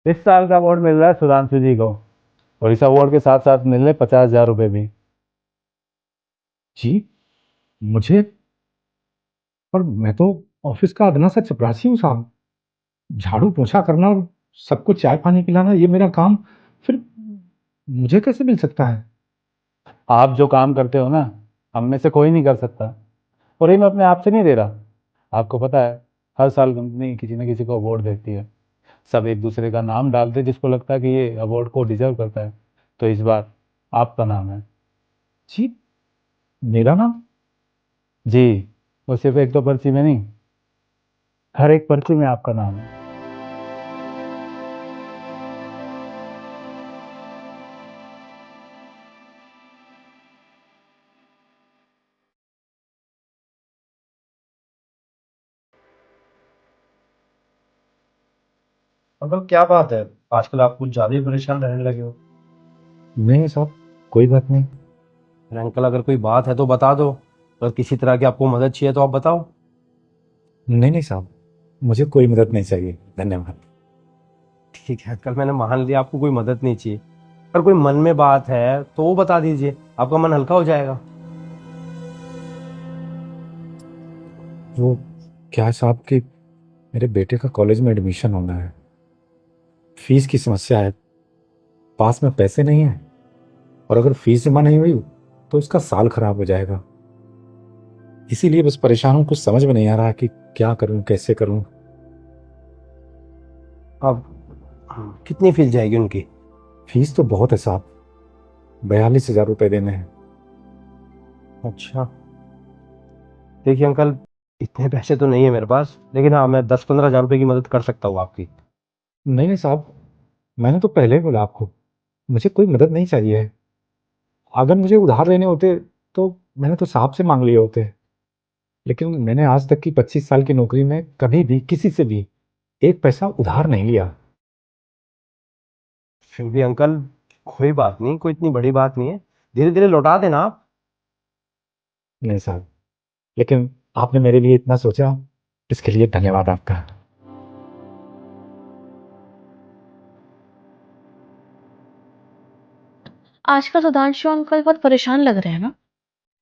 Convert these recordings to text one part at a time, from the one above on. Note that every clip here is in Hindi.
इस साल का अवार्ड मिल रहा है सुधांशु जी को, और इस अवार्ड के साथ साथ मिल रहे 50,000 रुपये भी। जी, मुझे? पर मैं तो ऑफिस का अदना सा चपरासी हूँ साहब। झाड़ू पोछा करना और सबको चाय पानी पिलाना ये मेरा काम, फिर मुझे कैसे मिल सकता है? आप जो काम करते हो ना, हम में से कोई नहीं कर सकता। और ये मैं अपने आप से नहीं दे रहा, आपको पता है हर साल कंपनी किसी न किसी को अवार्ड देती है। सब एक दूसरे का नाम डालते हैं जिसको लगता है कि ये अवार्ड को डिजर्व करता है। तो इस बार आपका नाम है। जी, मेरा नाम? जी, वो सिर्फ एक दो पर्ची में नहीं, हर एक पर्ची में आपका नाम है। अंकल क्या बात है, आजकल आप कुछ ज्यादा ही परेशान रहने लगे हो। नहीं साहब, कोई बात नहीं। अरे अंकल, अगर कोई बात है तो बता दो। अगर किसी तरह की आपको मदद चाहिए तो आप बताओ। नहीं नहीं साहब, मुझे कोई मदद नहीं चाहिए, धन्यवाद। ठीक है अंकल, मैंने मान लिया आपको कोई मदद नहीं चाहिए। अगर कोई मन में बात है तो वो बता दीजिए, आपका मन हल्का हो जाएगा। वो क्या है साहब कि मेरे बेटे का कॉलेज में एडमिशन होना है। फीस की समस्या है, पास में पैसे नहीं है, और अगर फीस जमा नहीं हुई तो उसका साल खराब हो जाएगा। इसीलिए बस परेशान हूँ, कुछ समझ में नहीं आ रहा कि क्या करूँ, कैसे करूँ। अब कितनी फीस जाएगी उनकी? फीस तो बहुत है साहब, 42,000 रुपये देने हैं। अच्छा, देखिए अंकल, इतने पैसे तो नहीं है मेरे पास, लेकिन हाँ, मैं 10-15 हजार रुपये की मदद कर सकता हूँ आपकी। नहीं नहीं साहब, मैंने तो पहले ही बोला आपको, मुझे कोई मदद नहीं चाहिए। अगर मुझे उधार लेने होते तो मैंने तो साहब से मांग लिए होते, लेकिन मैंने आज तक की 25 साल की नौकरी में कभी भी किसी से भी एक पैसा उधार नहीं लिया। फिर भी अंकल, कोई बात नहीं, कोई इतनी बड़ी बात नहीं है, धीरे धीरे लौटा देना आप। नहीं साहब, लेकिन आपने मेरे लिए इतना सोचा, इसके लिए धन्यवाद आपका। आजकल सुधांशु अंकल बहुत परेशान लग रहे हैं ना।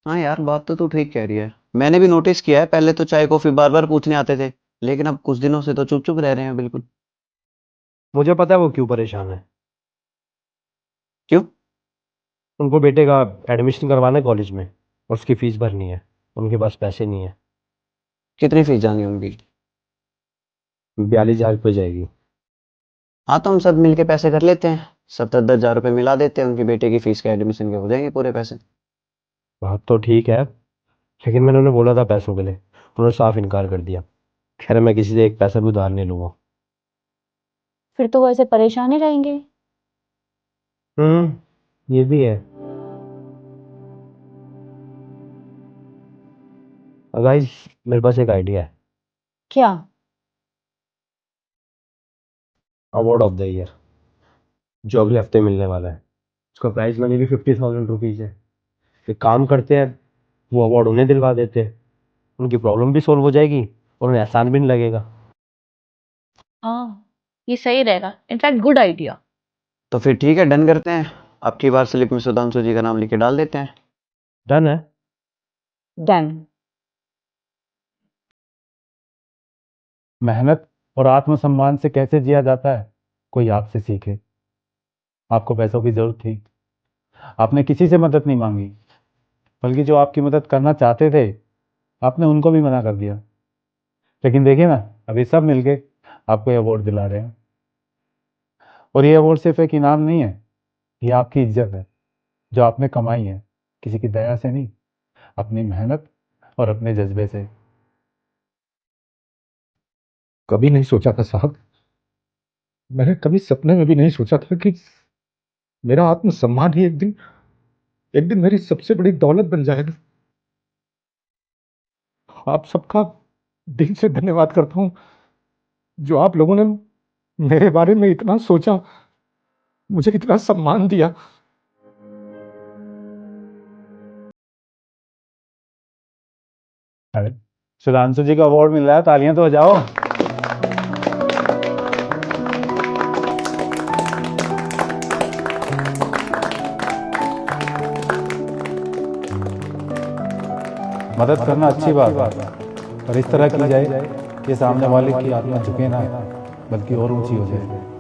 हाँ यार, बात तो तू ठीक कह रही है। मैंने भी नोटिस किया है, पहले तो चाय कॉफी बार बार पूछने आते थे, लेकिन अब कुछ दिनों से तो चुप चुप रह रहे हैं बिल्कुल। मुझे पता है वो क्यों परेशान है। क्यों? उनको बेटे का एडमिशन करवाना है कॉलेज में, और उसकी फीस भरनी है। उनके पास पैसे नहीं है। कितनी फीस जानी उनकी? 42,000 रुपये जाएगी। हाँ, तो हम सब मिलके पैसे कर लेते हैं, 70-10 हजार रुपये मिला देते हैं, उनकी बेटे की फीस के एडमिशन के हो जाएंगे पूरे पैसे। बात तो ठीक है, लेकिन मैंने उन्हें बोला था पैसों के लिए, उन्होंने साफ इनकार कर दिया। खैर, मैं किसी से एक पैसा भी उधार नहीं लूंगा। फिर तो वो ऐसे परेशान ही रहेंगे। ये भी है। गाइस, मेरे पास एक आइडिया है। क्या? अवार्ड ऑफ द ईयर जो अगले हफ्ते मिलने वाला है, उसका प्राइस मनी भी 50,000 रुपीज है। एक काम करते हैं, वो अवार्ड उन्हें दिलवा देते हैं, उनकी प्रॉब्लम भी सोल्व हो जाएगी और उन्हें एहसान भी नहीं लगेगा। हाँ, ये सही रहेगा, इनफैक्ट गुड आइडिया। तो फिर ठीक है, डन करते हैं। अब की बार स्लिप में सुधांशु जी का नाम लिख के डाल देते हैं। डन है। डन। मेहनत और आत्मसम्मान से कैसे जिया जाता है, कोई आपसे सीखे। आपको पैसों की जरूरत थी, आपने किसी से मदद नहीं मांगी, बल्कि जो आपकी मदद करना चाहते थे आपने उनको भी मना कर दिया। लेकिन देखिए ना, अभी सब मिलके आपको ये अवार्ड दिला रहे हैं। और ये अवार्ड सिर्फ एक इनाम नहीं है, ये आपकी इज्जत है जो आपने कमाई है, किसी की दया से नहीं, अपनी मेहनत और अपने जज्बे से। कभी नहीं सोचा था साहब, मैंने कभी सपने में भी नहीं सोचा था कि मेरा आत्मसम्मान ही एक दिन मेरी सबसे बड़ी दौलत बन जाएगा। आप सबका दिल से धन्यवाद करता हूँ, जो आप लोगों ने मेरे बारे में इतना सोचा, मुझे इतना सम्मान दिया। अरे, सुधांशु जी को अवार्ड मिल रहा है, तालियां तो बजाओ। मदद करना अच्छी बात है, पर इस तरह की जाए कि सामने वाले की आत्मा झुके ना, बल्कि और ऊंची हो जाए।